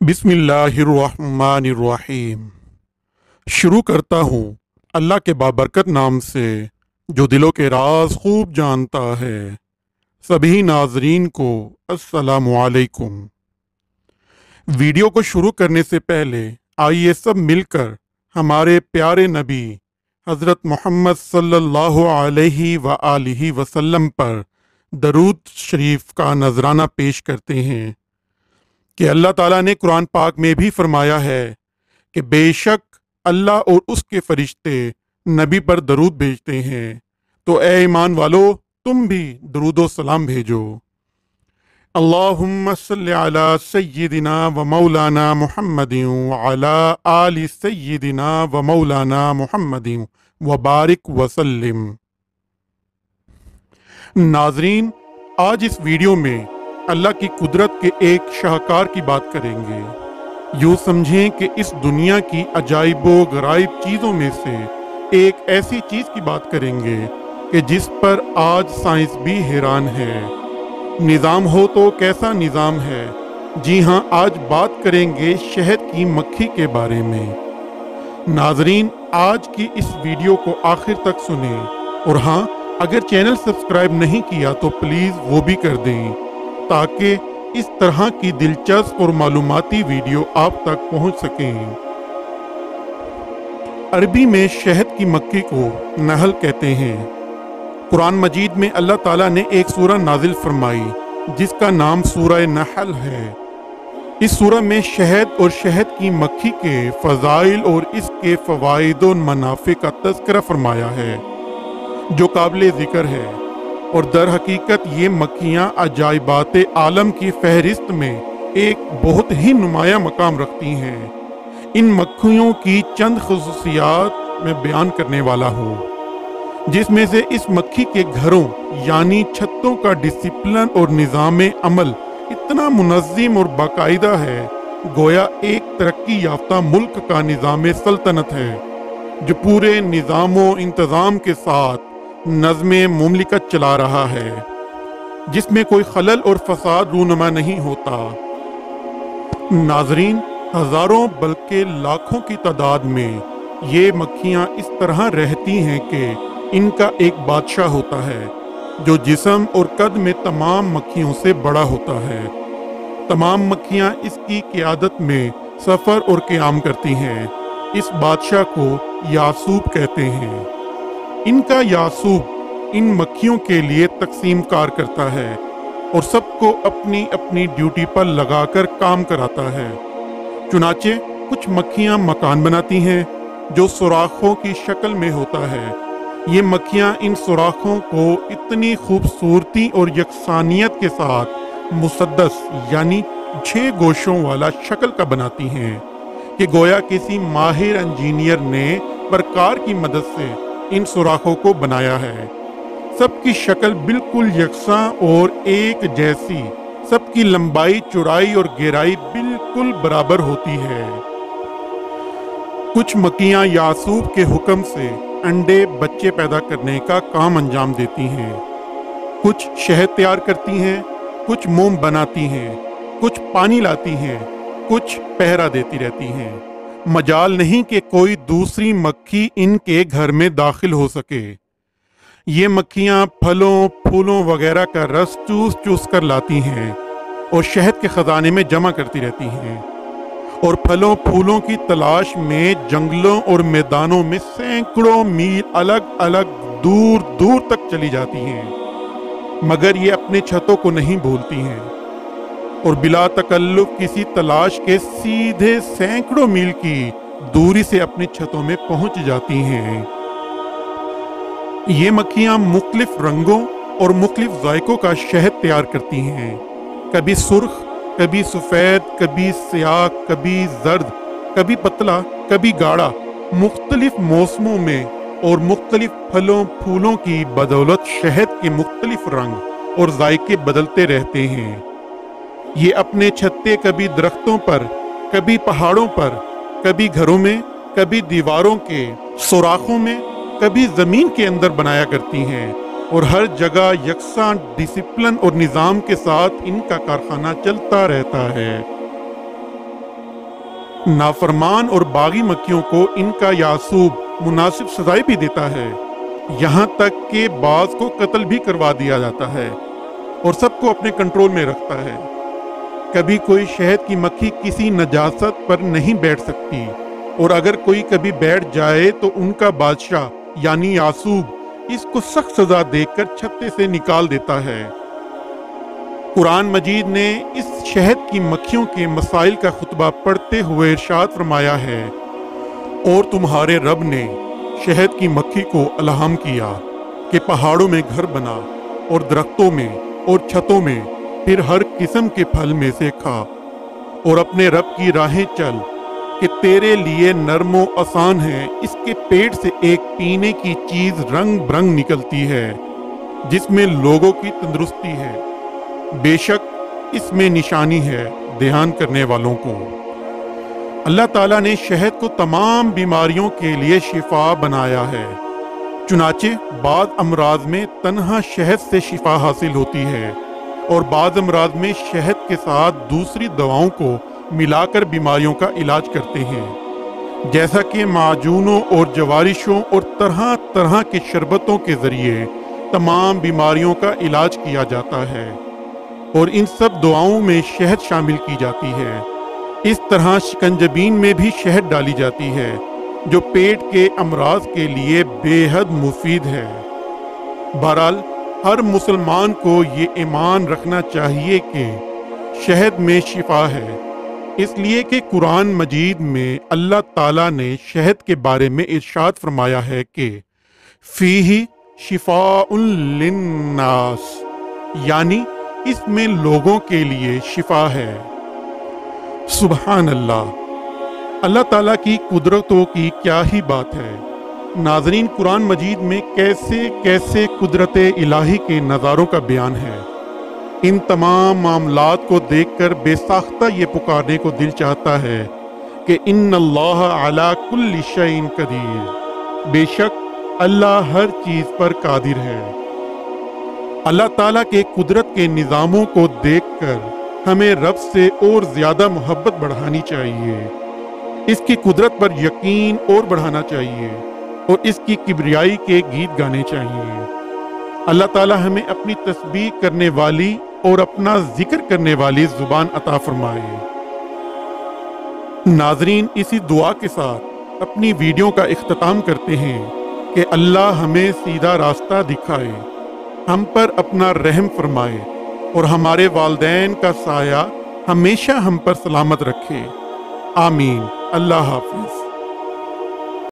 बिस्मिल्लाहिर्रहमानिर्रहीम। शुरू करता हूँ अल्लाह के बाबरकत नाम से जो दिलों के राज खूब जानता है। सभी नाजरीन को अस्सलामु अलैकुम। वीडियो को शुरू करने से पहले आइए सब मिलकर हमारे प्यारे नबी हज़रत मोहम्मद सल्लल्लाहु अलैहि व आलिहि वसल्लम पर दरूद शरीफ का नजराना पेश करते हैं कि अल्लाह ताला ने कुरान पाक में भी फरमाया है कि बेशक अल्लाह और उसके फरिश्ते नबी पर दरूद भेजते हैं, तो ए ईमान वालो तुम भी दरूदो सलाम भेजो। अल्लाहुम्मा सल्लि अला सय्यिदिना व मौलाना मुहम्मदिन व अला आलि सय्यिदिना व मौलाना मुहम्मदिन व बारिक वसल्लिम। नाजरीन, आज इस वीडियो में अल्लाह की कुदरत के एक शाहकार की बात करेंगे। यूँ समझें कि इस दुनिया की अजाइबो गराइब चीज़ों में से एक ऐसी चीज़ की बात करेंगे कि जिस पर आज साइंस भी हैरान है। निज़ाम हो तो कैसा निज़ाम है? जी हाँ, आज बात करेंगे शहद की मक्खी के बारे में। नाजरीन, आज की इस वीडियो को आखिर तक सुनें और हाँ, अगर चैनल सब्सक्राइब नहीं किया तो प्लीज़ वो भी कर दें ताकि इस तरह की दिलचस्प और मालूमाती वीडियो आप तक पहुंच सकें। अरबी में शहद की मक्खी को नहल कहते हैं। कुरान मजीद में अल्लाह ताला ने एक सूरह नाजिल फरमाई जिसका नाम सूरह नहल है। इस सूरह में शहद और शहद की मक्खी के फ़ज़ाइल और इसके फ़वाइद और मनाफ़े का तज़किरा फरमाया है जो काबिल ज़िक्र है, और दर हकीकत ये मक्खियाँ अजाइबात आलम की फहरिस्त में एक बहुत ही नुमाया मकाम रखती हैं। इन मक्खियों की चंद खुसूसियात मैं बयान करने वाला हूँ, जिसमें से इस मक्खी के घरों यानी छतों का डिसिप्लिन और निज़ाम अमल इतना मुनज़्ज़म और बाकायदा है गोया एक तरक्की याफ्ता मुल्क का निज़ाम सल्तनत है जो पूरे निज़ामो इंतज़ाम के साथ नज़्मे मुमलिकत चला रहा है, जिसमें कोई खलल और फसाद रूनुमा नहीं होता। नाजरीन, हज़ारों बल्कि लाखों की तादाद में ये मक्खियाँ इस तरह रहती हैं कि इनका एक बादशाह होता है जो जिस्म और कद में तमाम मक्खियों से बड़ा होता है। तमाम मक्खियाँ इसकी क़ियादत में सफ़र और क़याम करती हैं। इस बादशाह को यासूब कहते हैं। इनका यासूब इन मक्खियों के लिए तकसीम कार करता है और सबको अपनी अपनी ड्यूटी पर लगाकर काम कराता है। चुनाचे कुछ मक्खियाँ मकान बनाती हैं जो सुराखों की शक्ल में होता है। ये मक्खियाँ इन सुराखों को इतनी खूबसूरती और यकसानियत के साथ मुसद्दस यानी 6 गोशों वाला शक्ल का बनाती हैं कि गोया किसी माहिर इंजीनियर ने प्रकार की मदद से इन सुराखों को बनाया है। सबकी शक्ल बिल्कुल यकसां और एक जैसी, सबकी लंबाई चौड़ाई और गहराई बिल्कुल बराबर होती है। कुछ मक्खियाँ यासूब के हुक्म से अंडे बच्चे पैदा करने का काम अंजाम देती हैं। कुछ शहद तैयार करती हैं, कुछ मोम बनाती हैं, कुछ पानी लाती हैं, कुछ पहरा देती रहती हैं। मजाल नहीं कि कोई दूसरी मक्खी इनके घर में दाखिल हो सके। ये मक्खियाँ फलों फूलों वगैरह का रस चूस चूस कर लाती हैं और शहद के खजाने में जमा करती रहती हैं, और फलों फूलों की तलाश में जंगलों और मैदानों में सैकड़ों मील अलग अलग दूर दूर तक चली जाती हैं, मगर ये अपने छतों को नहीं भूलती हैं और बिला तकल्लुफ किसी तलाश के सीधे सैकड़ों मील की दूरी से अपनी छतों में पहुंच जाती हैं। ये मक्खियाँ मुख्तलिफ रंगों और मुख्तलिफ जायकों का शहद तैयार करती हैं, कभी सुर्ख, कभी सफ़ेद, कभी स्याह, कभी जर्द, कभी पतला, कभी गाढ़ा। मुख्तलिफ मौसमों में और मुख्तलिफ फलों फूलों की बदौलत शहद के मुख्तलिफ रंग और जायके बदलते रहते हैं। ये अपने छत्ते कभी दरख्तों पर, कभी पहाड़ों पर, कभी घरों में, कभी दीवारों के सुराखों में, कभी ज़मीन के अंदर बनाया करती हैं, और हर जगह यकसां डिसिप्लिन और निज़ाम के साथ इनका कारखाना चलता रहता है। नाफरमान और बागी मक्खियों को इनका यासूब मुनासिब सजाएं भी देता है, यहाँ तक कि बाज को कत्ल भी करवा दिया जाता है और सबको अपने कंट्रोल में रखता है। कभी कोई शहद की मक्खी किसी नजासत पर नहीं बैठ सकती, और अगर कोई कभी बैठ जाए तो उनका बादशाह यानी यासूब इसको सख्त सजा देकर छत्ते से निकाल देता है। कुरान मजीद ने इस शहद की मक्खियों के मसाइल का खुतबा पढ़ते हुए इरशाद फरमाया है, और तुम्हारे रब ने शहद की मक्खी को अलहम किया कि पहाड़ों में घर बना और दरख्तों में और छतों में, फिर हर किस्म के फल में से खा, और अपने रब की राहें चल कि तेरे लिए नरमो आसान है। इसके पेट से एक पीने की चीज रंग बरंग निकलती है जिसमें लोगों की तंदुरुस्ती है, बेशक इसमें निशानी है ध्यान करने वालों को। अल्लाह ताला ने शहद को तमाम बीमारियों के लिए शिफा बनाया है। चुनाचे बाद अमराज में तन्हा शहद से शिफा हासिल होती है, और बाद अमराज में शहद के साथ दूसरी दवाओं को मिलाकर बीमारियों का इलाज करते हैं, जैसा कि माजूनों और जवारिशों और तरह तरह के शरबतों के जरिए तमाम बीमारियों का इलाज किया जाता है, और इन सब दुआओं में शहद शामिल की जाती है। इस तरह शिकंजबीन में भी शहद डाली जाती है, जो पेट के अमराज के लिए बेहद मुफीद है। बहरहाल हर मुसलमान को ये ईमान रखना चाहिए कि शहद में शिफा है, इसलिए कि कुरान मजीद में अल्लाह ताला ने शहद के बारे में इरशाद फरमाया है कि फीही शिफाउन लिन्नास, यानी इसमें लोगों के लिए शिफा है। सुभान अल्लाह। अल्लाह ताला की कुदरतों की क्या ही बात है। नाज़रीन, कुरान मजीद में कैसे कैसे कुदरत इलाही के नज़ारों का बयान है। इन तमाम मामलात को देखकर बेसाख्ता ये पुकारने को दिल चाहता है कि इन्नल्लाह अला कुल्ली शैइन कदीर, बेशक अल्लाह हर चीज़ पर कादिर है। अल्लाह ताला के कुदरत के निज़ामों को देखकर हमें रब से और ज़्यादा मोहब्बत बढ़ानी चाहिए, इसकी कुदरत पर यकीन और बढ़ाना चाहिए, और इसकी किबरियाई के गीत गाने चाहिए। अल्लाह ताला हमें अपनी तस्बीह करने वाली और अपना जिक्र करने वाली ज़ुबान अता फरमाए। नाज़रीन, इसी दुआ के साथ अपनी वीडियो का इख्तिताम करते हैं कि अल्लाह हमें सीधा रास्ता दिखाए, हम पर अपना रहम फरमाए, और हमारे वालिदैन का साया हमेशा हम पर सलामत रखे। आमीन। अल्लाह हाफ़िज़।